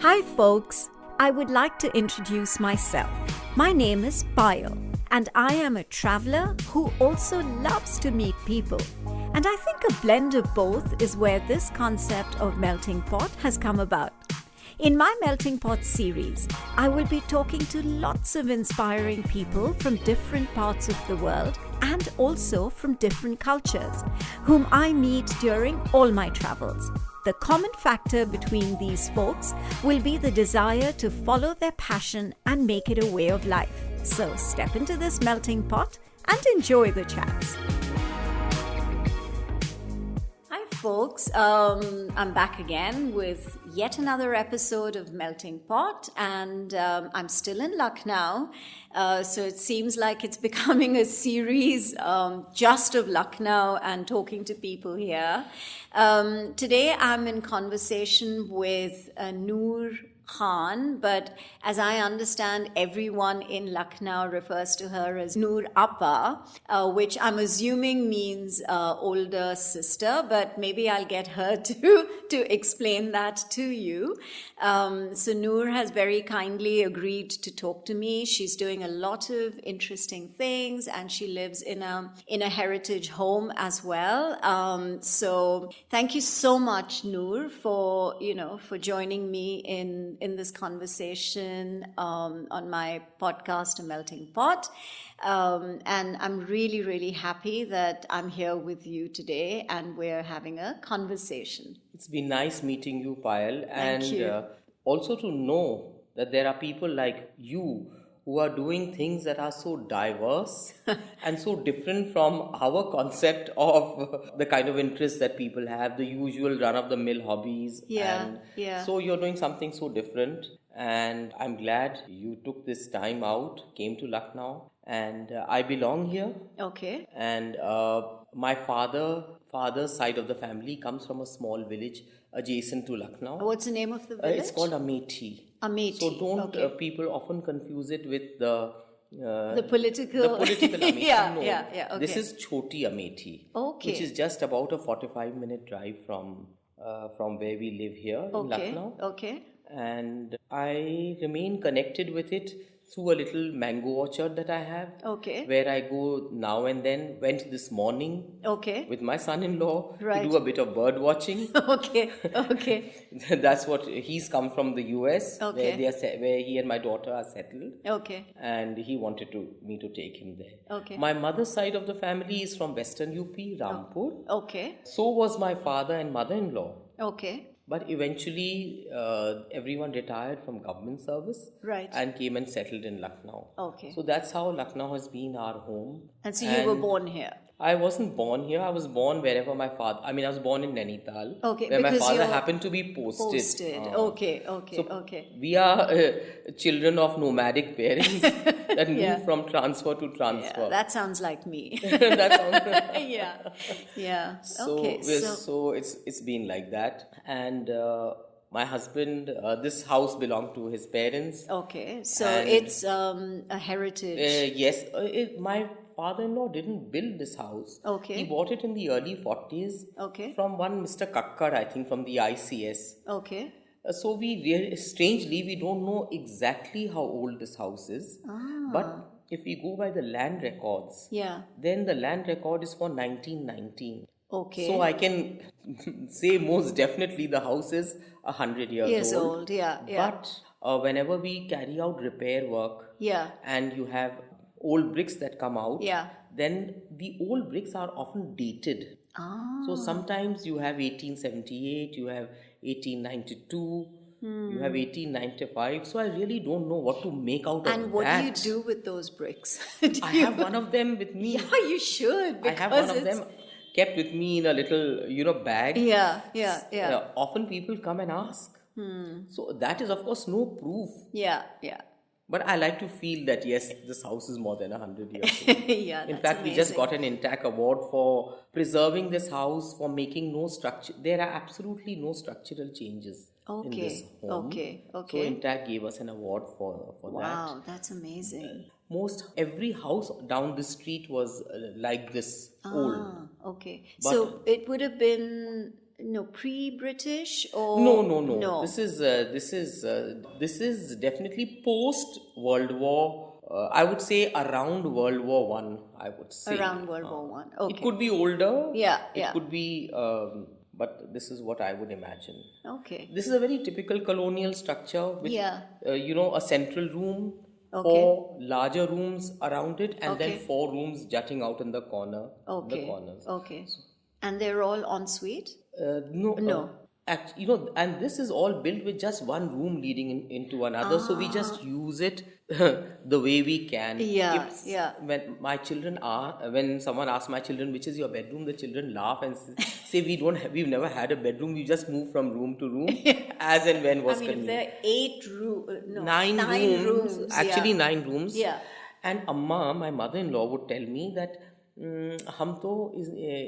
Hi folks, I would like to introduce myself. My name is Payal and I am a traveler who also loves to meet people. And I think a blend of both is where this concept of melting pot has come about. In my Melting Pot series, I will be talking to lots of inspiring people from different parts of the world and also from different cultures, whom I meet during all my travels. The common factor between these folks will be the desire to follow their passion and make it a way of life. So step into this melting pot and enjoy the chats. Hi folks, I'm back again with yet another episode of Melting Pot, and I'm still in Lucknow. So it seems like it's becoming a series just of Lucknow and talking to people here. Today I'm in conversation with Noor Khan, but as I understand, everyone in Lucknow refers to her as Noor Appa, which I'm assuming means older sister, but maybe I'll get her to explain that to you. So Noor has very kindly agreed to talk to me. She's doing a lot of interesting things, and she lives in a heritage home as well. So thank you so much, Noor, for joining me in this conversation on my podcast, A Melting Pot. And I'm really, really happy that I'm here with you today and we're having a conversation. It's been nice meeting you, Payal, Thank you. Also to know that there are people like you who are doing things that are so diverse and so different from our concept of the kind of interests that people have, the usual run-of-the-mill hobbies. Yeah. So you're doing something so different, and I'm glad you took this time out, came to Lucknow, and I belong here. Okay. And my father's side of the family comes from a small village adjacent to Lucknow. What's the name of the village? It's called Amethi. Amethi. So don't Okay. people often confuse it with the political Amethi. Yeah, No, yeah, okay. This is Choti Amethi, Okay. which is just about a 45-minute drive from where we live here in Lucknow. Okay. And I remain connected with it through a little mango orchard that I have. Okay. Where I go now and then. Went this morning. Okay. With my son-in-law Right. to do a bit of bird watching. Okay. That's what he's come from the US. Okay. Where he and my daughter are settled. Okay. And he wanted me to take him there. Okay. My mother's side of the family is from Western UP, Rampur. Okay. So was my father and mother-in-law. Okay. But eventually, everyone retired from government service. Right. And came and settled in Lucknow. Okay. So that's how Lucknow has been our home. And so you were born here? I wasn't born here. I was born wherever my father... I was born in Nainital. Okay, where my because father you're happened to be posted. Okay. We are children of nomadic parents that move from transfer to transfer. Yeah, that sounds like me. That sounds... Yeah. So it's been like that. And my husband, this house belonged to his parents. Okay, so it's a heritage. Yes, my father-in-law didn't build this house. Okay. He bought it in the early 40s. Okay. From one Mr. Kakkar, I think, from the ICS. Okay. So strangely, we don't know exactly how old this house is. But if we go by the land records, then the land record is for 1919. Okay. So I can say most definitely the house is 100 years old. Yeah. But whenever we carry out repair work, and you have old bricks that come out, then the old bricks are often dated. So sometimes you have 1878, you have 1892, you have 1895. So I really don't know what to make out of that. And what do you do with those bricks? I have one of them with me. Yeah, you should. I have one of them kept with me in a little, bag. Yeah. Often people come and ask. So that is, of course, no proof. Yeah. But I like to feel that, yes, this house is more than 100 years old. In fact, we just got an INTAC award for preserving this house, for making no structure. There are absolutely no structural changes in this home. Okay. So INTAC gave us an award for that. Wow, that's amazing. Every house down the street was like this old. Okay. So it would have been No, pre-British or no. This is definitely post World War. I would say around World War One. I would say around World War One. Okay. It could be older. Yeah. It could be, but this is what I would imagine. Okay. This is a very typical colonial structure with, a central room. Okay. 4 larger rooms around it, and then 4 rooms jutting out in the corner. Okay. The corners. Okay. And they're all en suite? No. And this is all built with just one room leading into another, so we just use it the way we can. When someone asks my children, which is your bedroom, the children laugh and say we've never had a bedroom. We just move from room to room as and when was convenient. If there are 9 rooms. Actually, 9 rooms. Yeah. And Amma, my mother-in-law, would tell me that हम तो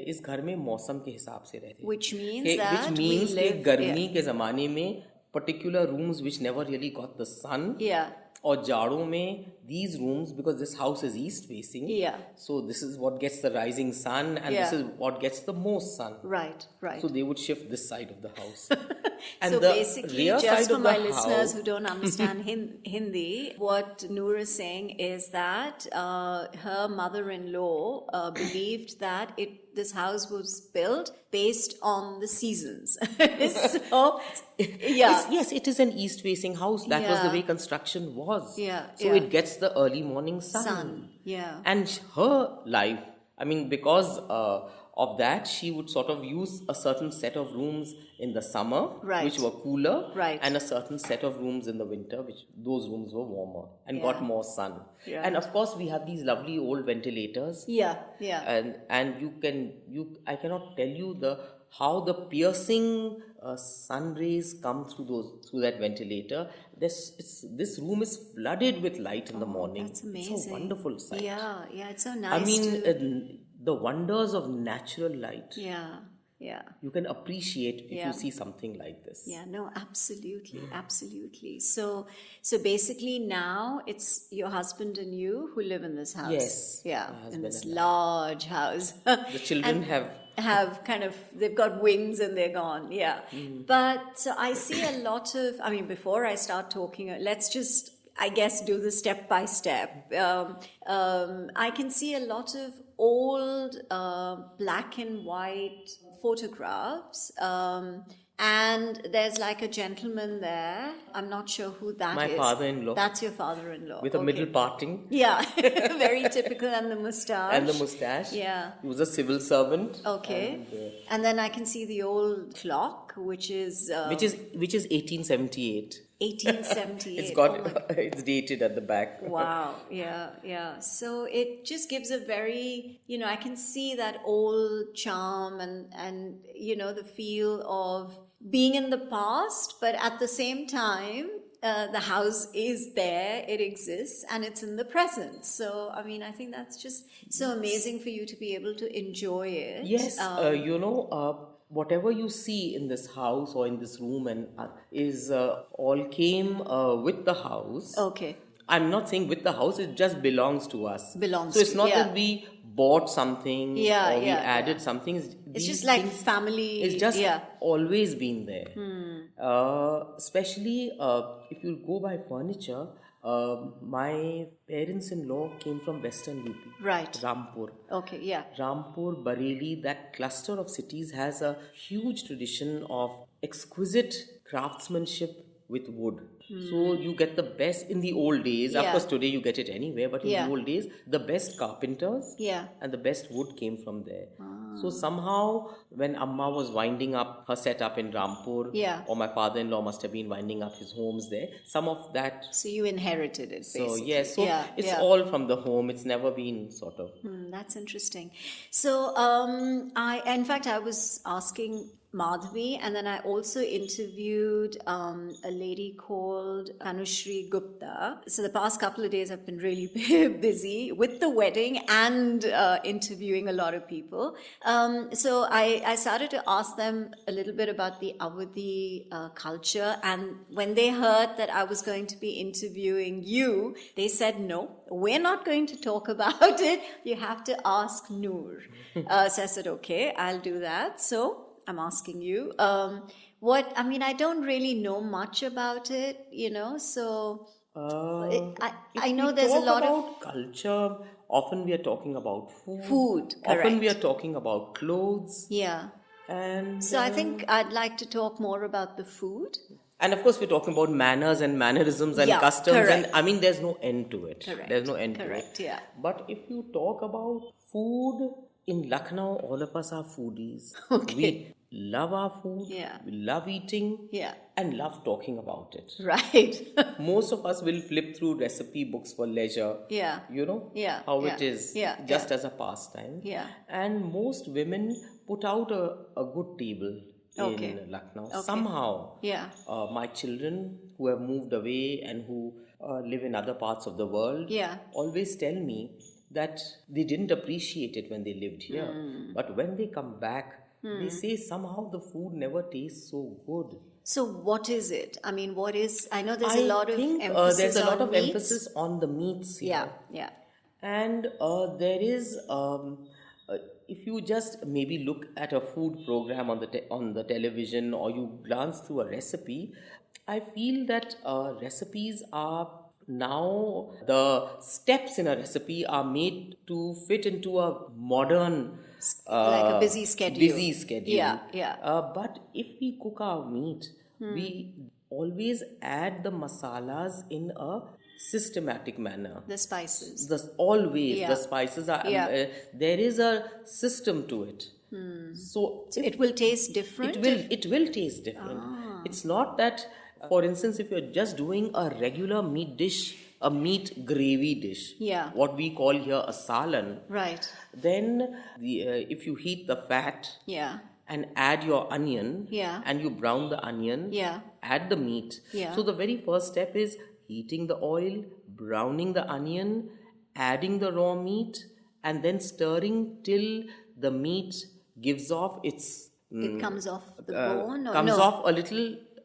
इस घर में मौसम के हिसाब से रहते हैं. Which means कि गर्मी के ज़माने में particular rooms which never really got the sun. और जाड़ों में these rooms, because this house is east facing, so this is what gets the rising sun, and this is what gets the most sun. Right. So they would shift this side of the house. And so basically, just for my listeners who don't understand Hindi, what Noor is saying is that her mother-in-law believed that this house was built based on the seasons. So, yes, it is an east-facing house. That was the way construction was. So it gets the early morning sun. And her life, I mean, because of that, she would sort of use a certain set of rooms in the summer, which were cooler, and a certain set of rooms in the winter, which those rooms were warmer and got more sun. And of course, we have these lovely old ventilators. And I cannot tell you how the piercing sun rays come through that ventilator. This room is flooded with light in the morning. That's amazing. It's a wonderful sight. Yeah, it's so nice. I mean, the wonders of natural light. You can appreciate if you see something like this. Absolutely. So basically now it's your husband and you who live in this house. Yes. In this large house. The children have kind of, they've got wings and they're gone. But so I see a lot of, I mean, before I start talking, let's just, I guess, do the step by step. I can see a lot of old black and white photographs. And there's like a gentleman there. I'm not sure who that is. My father-in-law. That's your father-in-law. With a middle parting. Very typical. And the moustache. He was a civil servant. And then I can see the old clock, which is 1878. 1878. It's dated at the back. Wow. So it just gives a very, I can see that old charm and the feel of being in the past, but at the same time, the house is there, it exists, and it's in the present. So, I mean, I think that's just so amazing for you to be able to enjoy it. Yes, whatever you see in this house or in this room and is all came with the house. I'm not saying with the house, it just belongs to us. So it's not that we bought something or we added something. It's just like family. It's just always been there. Especially if you go by furniture, my parents-in-law came from Western UP. Right. Rampur. Rampur, Bareilly, that cluster of cities has a huge tradition of exquisite craftsmanship with wood. So you get the best in the old days. Of course, today you get it anywhere, but in the old days, the best carpenters and the best wood came from there. So somehow, when Amma was winding up her setup in Rampur, or my father-in-law must have been winding up his homes there, some of that. So you inherited it, basically. It's all from the home. It's never been sort of. That's interesting. So in fact, I was asking Madhavi, and then I also interviewed a lady called Anushri Gupta. So the past couple of days I've been really busy with the wedding and interviewing a lot of people. So I started to ask them a little bit about the Avadhi culture, and when they heard that I was going to be interviewing you, they said, no, we're not going to talk about it. You have to ask Noor. So I said, okay, I'll do that. So I'm asking you. I don't really know much about it, so I know there's a lot of culture. Often we are talking about food. Food, Often we are correct. talking about clothes. Yeah. And So I think I'd like to talk more about the food. And of course, we're talking about manners and mannerisms and Yeah, customs, correct. and there's no end to it. Correct. There's no end Correct, to it. yeah. But if you talk about food in Lucknow, all of us are foodies. Okay. We love our food. Yeah. We love eating. Yeah. And love talking about it. Right. Most of us will flip through recipe books for leisure. Yeah. Yeah. How it is. Yeah. Just as a pastime. Yeah. And most women put out a good table in Lucknow. Okay. Somehow, yeah. My children who have moved away and who live in other parts of the world always tell me that they didn't appreciate it when they lived here. But when they come back, they say somehow the food never tastes so good. So what is it? I mean, what is... I know there's a lot of emphasis there's a lot of meats. emphasis on the meats here. Yeah. And there is... if you just maybe look at a food program on the television, or you glance through a recipe, I feel that recipes are now, the steps in a recipe are made to fit into a modern like a busy schedule. Yeah. But if we cook our meat, we always add the masalas in a systematic manner. The spices. The spices are there is a system to it. So it will taste different. It will taste different. It's not that, for instance, if you're just doing a regular meat dish, a meat gravy dish, what we call here a salan, right? Then if you heat the fat, and add your onion, and you brown the onion, add the meat. So the very first step is heating the oil, browning the onion, adding the raw meat, and then stirring till the meat gives off its... it comes off the bone? Off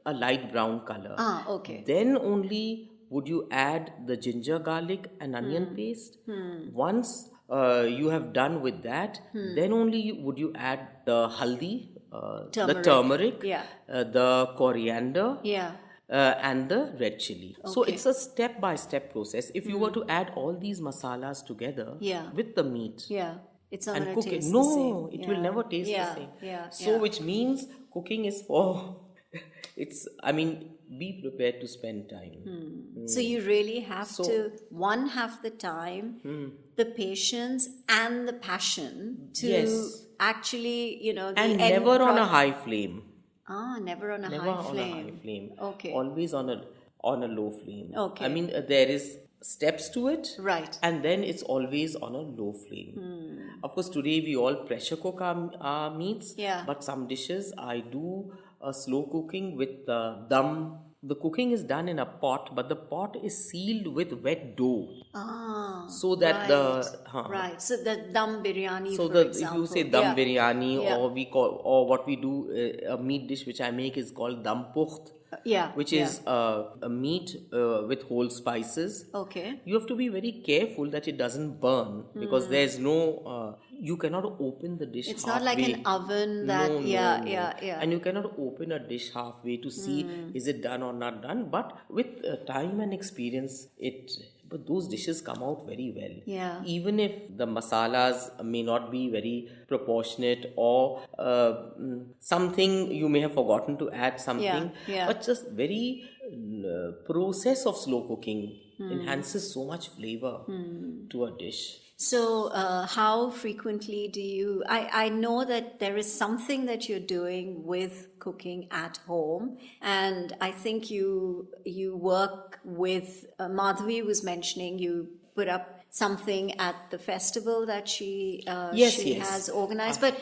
a light brown color. Okay. Then only would you add the ginger, garlic and onion paste. Once you have done with that, then only would you add the haldi, the turmeric, the coriander, and the red chili. So it's a step-by-step process. If you were to add all these masalas together with the meat, it's not and going cook to taste it, the same. no, it will never taste the same. So which means cooking is for... be prepared to spend time. So you really have to, one, have the time, the patience and the passion to actually, and never on a high flame. Never on a high flame. Okay. Always on a low flame. Okay. There is steps to it. Right. And then it's always on a low flame. Of course, today we all pressure cook our meats. But some dishes I do slow cooking with dum. The cooking is done in a pot, but the pot is sealed with wet dough. So that right. So the dum biryani, so for example. if you say dum biryani, or what we do, a meat dish which I make is called dum pukht. Which is a meat with whole spices. Okay. You have to be very careful that it doesn't burn, because there's no... you cannot open the dish halfway. It's not like an oven that... No. And you cannot open a dish halfway to see is it done or not done. But with time and experience, but those dishes come out very well. Even if the masalas may not be very proportionate, or something you may have forgotten to add something, but just very process of slow cooking enhances so much flavor to a dish. So how frequently do you... I know that there is something that you're doing with cooking at home, and I think you work with... Madhavi was mentioning you put up something at the festival that she has organized. But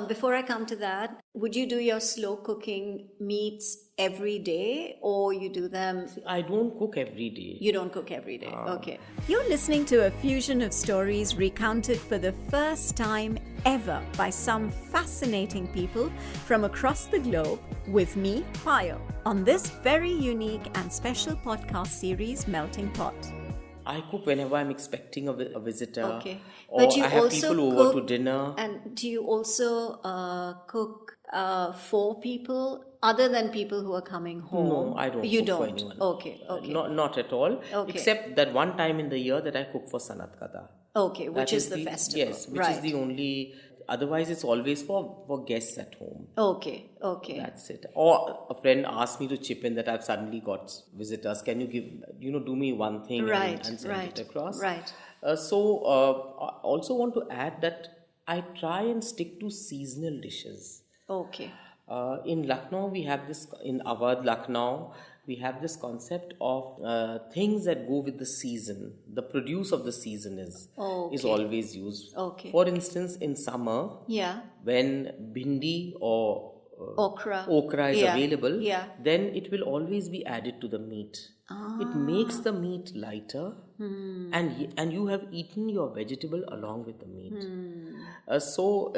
before I come to that, would you do your slow cooking meats every day, or you do them... I don't cook every day. You don't cook every day. Okay. You're listening to a fusion of stories recounted for the first time ever by some fascinating people from across the globe with me, Payal, on this very unique and special podcast series, Melting Pot. I cook whenever I'm expecting a visitor. Okay. Or I have people over to dinner. And do you also cook for people other than people who are coming home? No, I don't You cook for don't? anyone. Okay. Not at all. Okay. Except that one time in the year that I cook for Sanatkada. Okay, which is the festival. Yes, which is the only... Otherwise, it's always for guests at home. Okay. That's it. Or a friend asked me to chip in that I've suddenly got visitors. Can you do me one thing and send it across? Right. So, I also want to add that I try and stick to seasonal dishes. Okay. In Lucknow, we have this, in Awadhi, Lucknow, we have this concept of things that go with the season. The produce of the season is always used. Okay. For instance, in summer, when bhindi or okra is available, then it will always be added to the meat. It makes the meat lighter, and you have eaten your vegetable along with the meat. So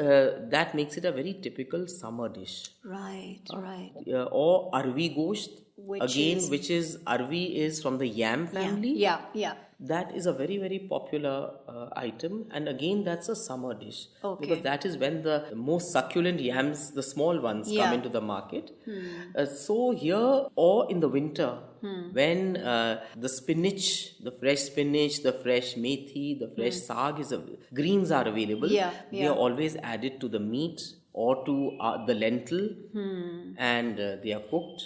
that makes it a very typical summer dish. Right. Or arvi gosht, which is arvi is from the yam family. Yeah. That is a very, very popular item, and again that's a summer dish, because that is when the most succulent yams, the small ones, come into the market. So here, or in the winter, when the spinach, the fresh spinach, the fresh methi, the fresh saag, greens are available, they are always added to the meat or to the lentil, and they are cooked.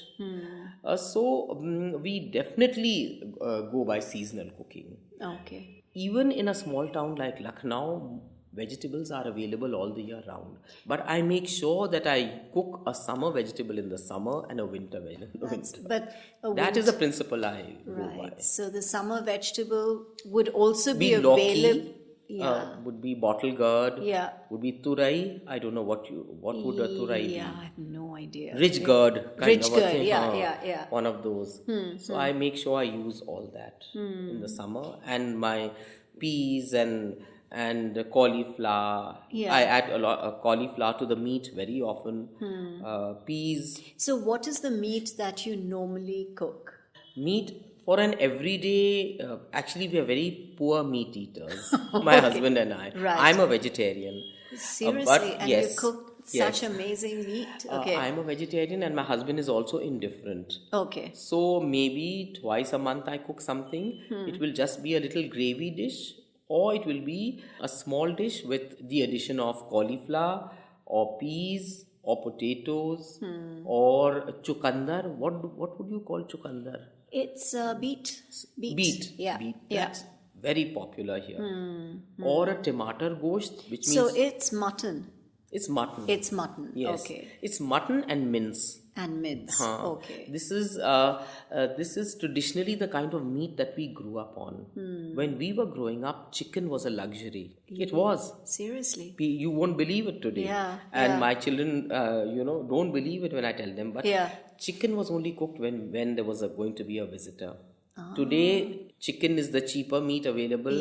So we definitely go by seasonal cooking. Okay. Even in a small town like Lucknow, vegetables are available all the year round. But I make sure that I cook a summer vegetable in the summer and a winter vegetable in the winter. But that is the principle I go by. Right. So the summer vegetable would also be Lauki, available. would be bottle gourd. Yeah. Would be turai. I don't know what would a turai be. Yeah, I have no idea. Ridge gourd. Ridge gourd. Yeah. One of those. So I make sure I use all that in the summer, and my peas and cauliflower. I add a lot of cauliflower to the meat very often. Peas. So what is the meat that you normally cook? Meat for an everyday, actually we are very poor meat eaters, my husband and I. Right. I'm a vegetarian. Seriously? And you cook such amazing meat? Okay. I'm a vegetarian, and my husband is also indifferent. Okay. So maybe twice a month I cook something. It will just be a little gravy dish, or it will be a small dish with the addition of cauliflower or peas or potatoes or chukandar. What would you call chukandar? It's beet. Beet. Yeah. That's very popular here. Or a tomato gosht, which means... So it's mutton. It's mutton. It's mutton. Yes. Okay. It's mutton and mince. And mince. Okay. This is traditionally the kind of meat that we grew up on. When we were growing up, chicken was a luxury. It was. Seriously. You won't believe it today. And my children, don't believe it when I tell them. But chicken was only cooked when there was going to be a visitor. Today, chicken is the cheaper meat available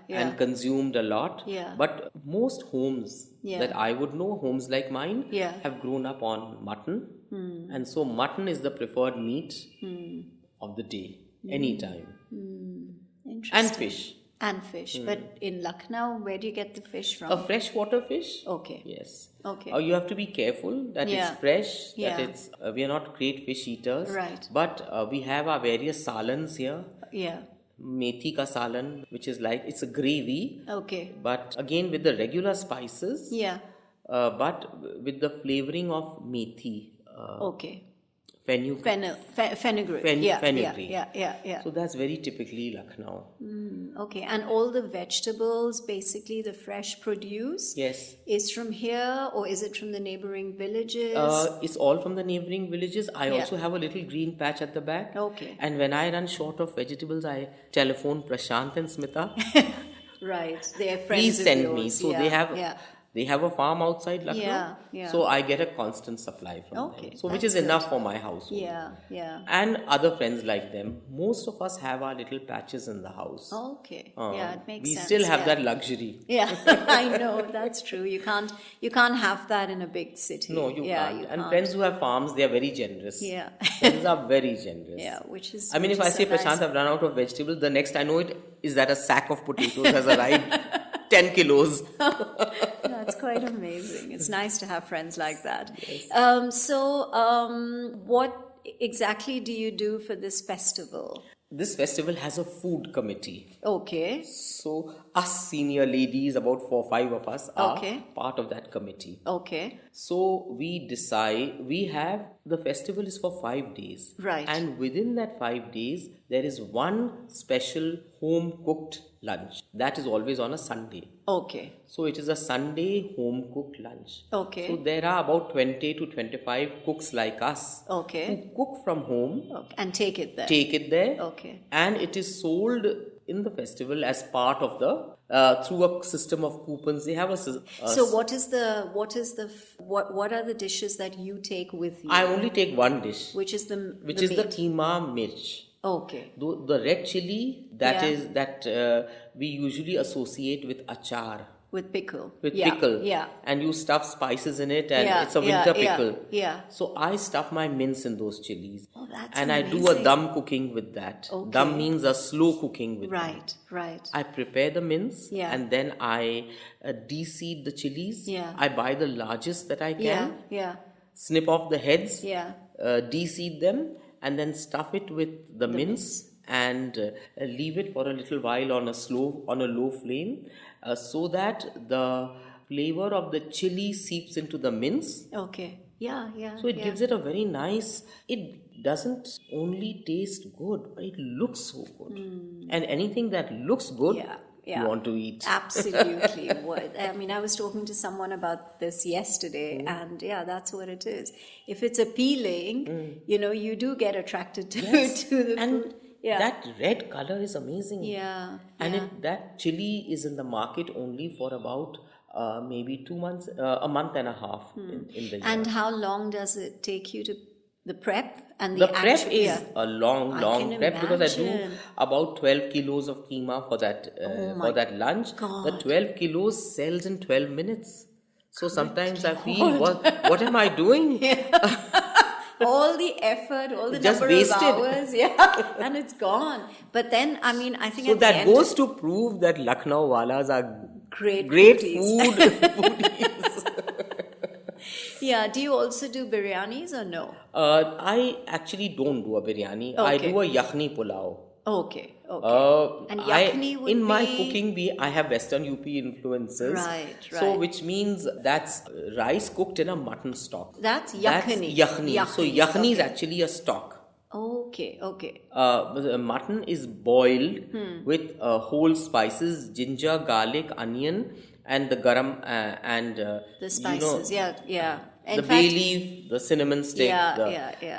and consumed a lot. But most homes that I would know, homes like mine, have grown up on mutton. And so mutton is the preferred meat of the day, anytime. Interesting. And fish. And fish. But in Lucknow, where do you get the fish from? A freshwater fish. Okay. Yes. Okay. You have to be careful that it's fresh, that it's... we are not great fish eaters. Right. But we have our various salans here. Yeah. Methi ka salan, which is like, it's a gravy. Okay. But again with the regular spices. Yeah. But with the flavoring of methi. Okay. Fenugreek. Fenugreek. Yeah. So that's very typically Lucknow. Okay. And all the vegetables, basically the fresh produce, is from here, or is it from the neighboring villages? It's all from the neighboring villages. I also have a little green patch at the back. Okay. And when I run short of vegetables, I telephone Prashant and Smita. Right. They are friends Please of send yours. me. So they have a farm outside Lucknow. So I get a constant supply from them. So which is enough for my household. Yeah. And other friends like them. Most of us have our little patches in the house. Okay. It makes sense. We still have that luxury. Yeah, I know, that's true. You can't have that in a big city. No, you can't. And friends who have farms, they are very generous. Yeah. Friends are very generous. Yeah, which is... I mean, if I say, Prashant, I've run out of vegetables, the next I know it is that a sack of potatoes has arrived. 10 kilos. That's quite amazing. It's nice to have friends like that. Yes. What exactly do you do for this festival? This festival has a food committee. Okay. So us senior ladies, about 4-5 of us, are part of that committee. Okay. So we decide, the festival is for 5 days. Right. And within that 5 days, there is one special home cooked lunch. That is always on a Sunday. Okay. So it is a Sunday home cooked lunch. Okay. So there are about 20 to 25 cooks like us who cook from home. Okay. And take it there. Okay. And it is sold in the festival as part of the through a system of coupons. They have So what are the dishes that you take with you? I only take one dish, which is the keema mirch. Okay. The red chili that we usually associate with achar. With pickle. Pickle. Yeah. And you stuff spices in it, and it's a winter pickle. Yeah. So I stuff my mince in those chilies. Oh, that's and amazing. I do a dum cooking with that. Okay. Dum means a slow cooking with that. Right. I prepare the mince, and then I de-seed the chilies. Yeah. I buy the largest that I can. Yeah. Snip off the heads. Yeah. De-seed them, and then stuff it with the mince. And leave it for a little while on a low flame, so that the flavor of the chili seeps into the mince. Okay. Yeah. So it gives it a very nice. It doesn't only taste good, but it looks so good. And anything that looks good, you want to eat. Absolutely. I mean, I was talking to someone about this yesterday, and that's what it is. If it's appealing, you do get attracted to the food. Yeah. That red color is amazing. Yeah. And that chili is in the market only for about maybe 2 months, a month and a half in the year. And how long does it take you to the prep? And the prep is a long prep, because I do about 12 kilos of keema for that lunch. God. The 12 kilos sells in 12 minutes. So sometimes I feel, what am I doing? All the effort, all the just number wasted. of hours, and it's gone. But then, I mean, I think so that goes to prove that Lucknow walas are great foodies. Yeah. Do you also do biryanis or no? I actually don't do a biryani. I do a yakhni pulao. Okay. And yakhni would in my cooking, I have Western UP influences. Right. So which means that's rice cooked in a mutton stock. That's yakhni. So yakhni is actually a stock. Okay. Mutton is boiled with whole spices, ginger, garlic, onion, and the garam and the spices. The bay leaf, the cinnamon stick.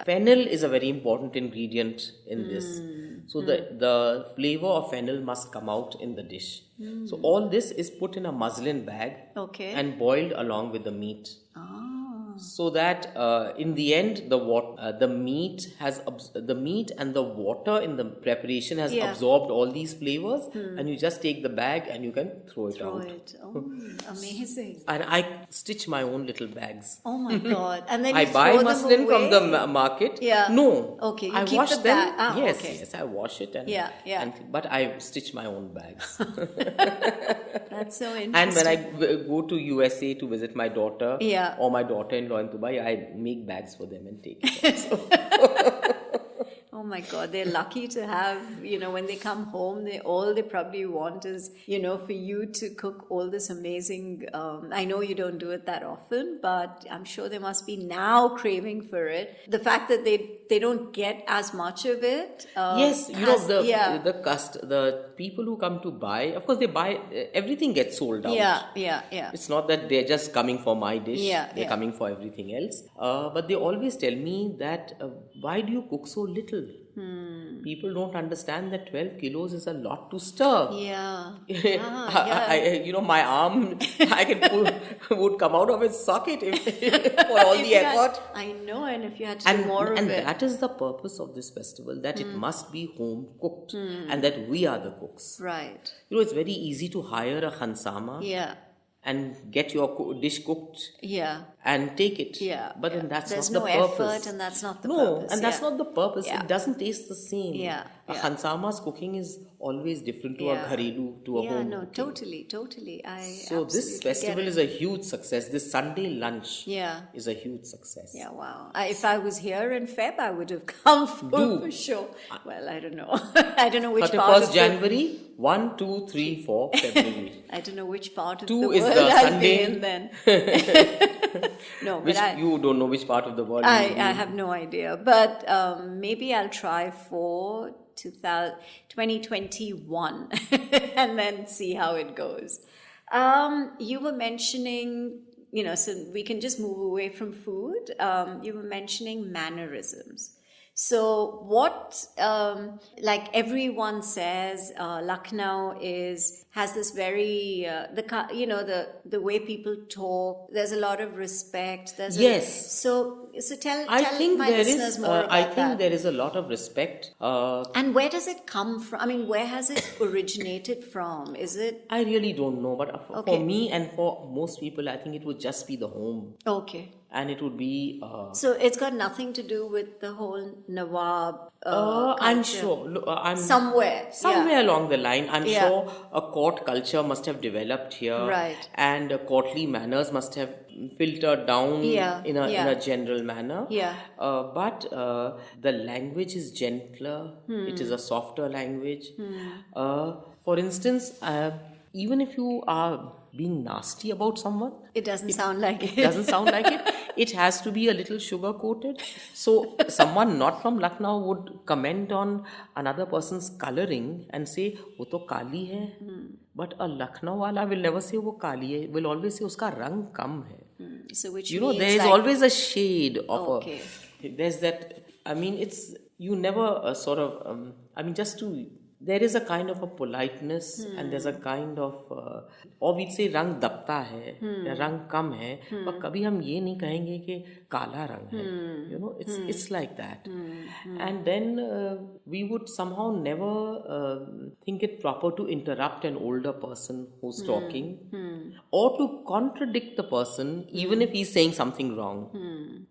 Fennel is a very important ingredient in this. So the flavor of fennel must come out in the dish. So all this is put in a muslin bag and boiled along with the meat. So that in the end, the meat and the water in the preparation has absorbed all these flavors, and you just take the bag and you can throw it out. Oh, amazing! And I stitch my own little bags. Oh my God! And then I buy muslin from the market. Yeah. No. Okay. You I keep wash the them. bag. Yes. I wash it but I stitch my own bags. That's so interesting. And when I go to USA to visit my daughter or my daughter-in-law in Dubai, I make bags for them and take it. Oh my God, they're lucky to have, when they come home, all they probably want is, for you to cook all this amazing, I know you don't do it that often, but I'm sure they must be now craving for it. The fact that they don't get as much of it. The people who come to buy, of course they buy, everything gets sold out. Yeah. It's not that they're just coming for my dish, they're coming for everything else. But they always tell me that, why do you cook so little? People don't understand that 12 kilos is a lot to stir. My arm, would come out of its socket for all the effort. I know, and if you had to do more of it. And that is the purpose of this festival, that it must be home cooked, and that we are the cooks. Right. It's very easy to hire a khansama. And get your dish cooked. and take it. Yeah. But then that's There's not the no purpose. effort, and that's not the No, purpose. and that's not the purpose. Yeah. It doesn't taste the same. Yeah. A Khansama's cooking is always different to a gharilu, to a home cooking. Totally. So this festival is a huge success. This Sunday lunch is a huge success. Yeah, wow. If I was here in Feb, I would have come for sure. Well, I don't know. I don't know which part of 31st January, 1, 2, 3, 4 February. I don't know which part of 2 the is world the I'll Sunday. be in then. No, but you don't know which part of the world. I have no idea. But maybe I'll try for 2021 and then see how it goes. You were mentioning, so we can just move away from food. You were mentioning mannerisms. So what, like everyone says, Lucknow has this very, the way people talk, there's a lot of respect. So tell my listeners more about that. I think there is a lot of respect. And where does it come from? I mean, where has it originated from? Is it? I really don't know, but for me and for most people, I think it would just be the home. Okay. And it would be... so it's got nothing to do with the whole Nawab I'm sure. Somewhere along the line, I'm sure a court culture must have developed here. Right. And courtly manners must have filtered down in a general manner. Yeah. But the language is gentler. It is a softer language. For instance, even if you are being nasty about someone, it doesn't sound like it. It has to be a little sugar coated. So someone not from Lucknow would comment on another person's coloring and say, "वो तो काली है." But a Lucknow wala will never say वो काली है. Will always say उसका रंग कम है. So which means there is always a shade of there's that. I mean, it's you never there is a kind of a politeness and there's a kind of or we'd say रंग दबता है या रंग कम है पर कभी हम ये नहीं कहेंगे कि काला रंग है. It's like that. And then we would somehow never think it proper to interrupt an older person who's talking or to contradict the person even if he's saying something wrong.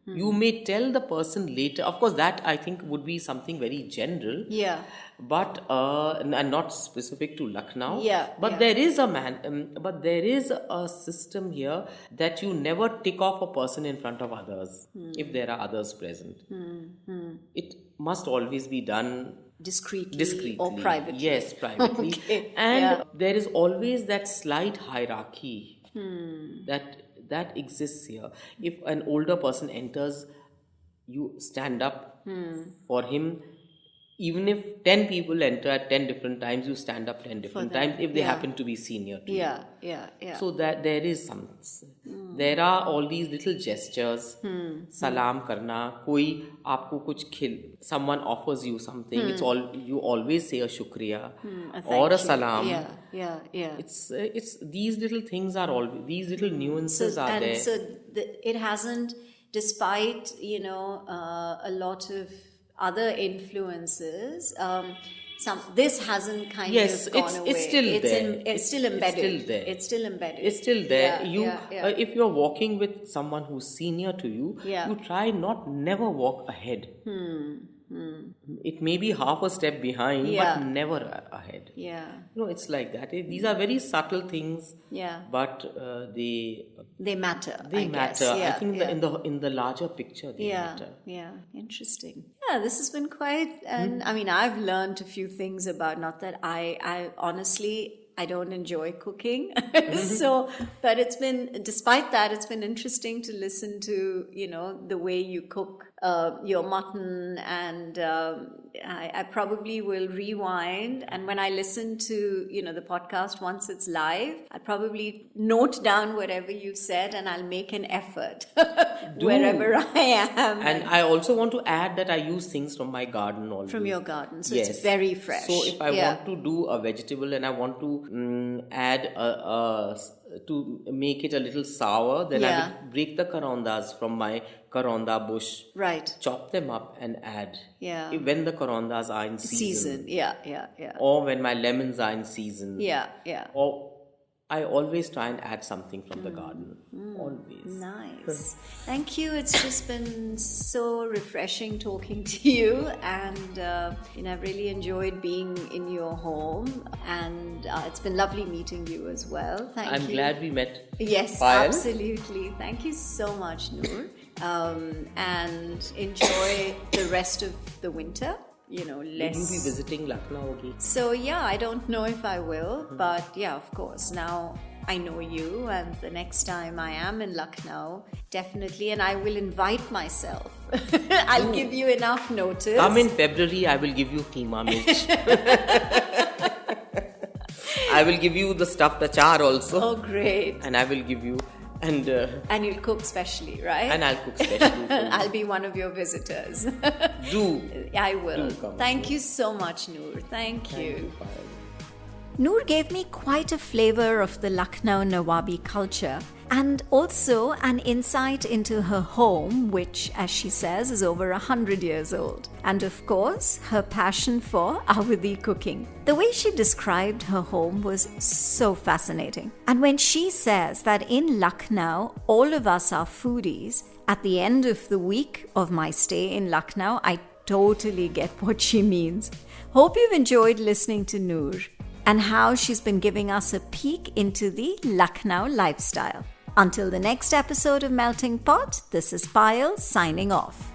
You may tell the person later. Of course, that I think would be something very general. Yeah. But and not specific to Lucknow. But there is a system here that you never tick off a person in front of others if there are others present. It must always be done discreetly or privately. Yes, privately. And there is always that slight hierarchy that exists here. If an older person enters, you stand up for him. Even if 10 people enter at 10 different times, you stand up 10 different times if they happen to be senior to you. So that there is some... There are all these little gestures. Salam karna. Koi aapko kuch someone offers you something. It's all you always say a shukriya or a salam. It's these little things are all... These little nuances are there. So it hasn't, despite, a lot of other influences, this hasn't kind of gone away. It's still there. It's still embedded. It's still there. If you're walking with someone who's senior to you, you try never walk ahead. It may be half a step behind, but never ahead. It's like that. These are very subtle things. But they matter. They matter. I think in the larger picture they matter. Interesting. This has been quite. And I mean, I've learned a few things about. Not that I honestly. I don't enjoy cooking. But despite that, it's been interesting to listen to, the way you cook your mutton, and I probably will rewind. And when I listen to, the podcast once it's live, I'll probably note down whatever you've said and I'll make an effort wherever I am. And I also want to add that I use things from my garden always. From your garden. So it's very fresh. So if I want to do a vegetable and I want to add to make it a little sour, then I will break the karondas from my karonda bush. Right. Chop them up and add. When the karondas are in season. Yeah. Or when my lemons are in season. Yeah. Or I always try and add something from the garden. Always. Nice. Thank you. It's just been so refreshing talking to you, and I've really enjoyed being in your home, and it's been lovely meeting you as well. I'm glad we met. Yes, Payal. Absolutely. Thank you so much, Noor. And enjoy the rest of the winter. Less. Will you be visiting Lucknow again? So I don't know if I will, but yeah, of course. Now I know you, and the next time I am in Lucknow, definitely, and I will invite myself. I'll give you enough notice. Come in February, I will give you keema mirch. I will give you the stuffed achar also. Oh, great. And I will give you... And you'll cook specially, right? And I'll cook specially. I'll be one of your visitors. I will. Do come. Thank you so much, Noor. Thank you. Noor gave me quite a flavor of the Lucknow Nawabi culture and also an insight into her home, which, as she says, is over 100 years old. And of course, her passion for Awadhi cooking. The way she described her home was so fascinating. And when she says that in Lucknow, all of us are foodies, at the end of the week of my stay in Lucknow, I totally get what she means. Hope you've enjoyed listening to Noor and how she's been giving us a peek into the Lucknow lifestyle. Until the next episode of Melting Pot, this is Payal signing off.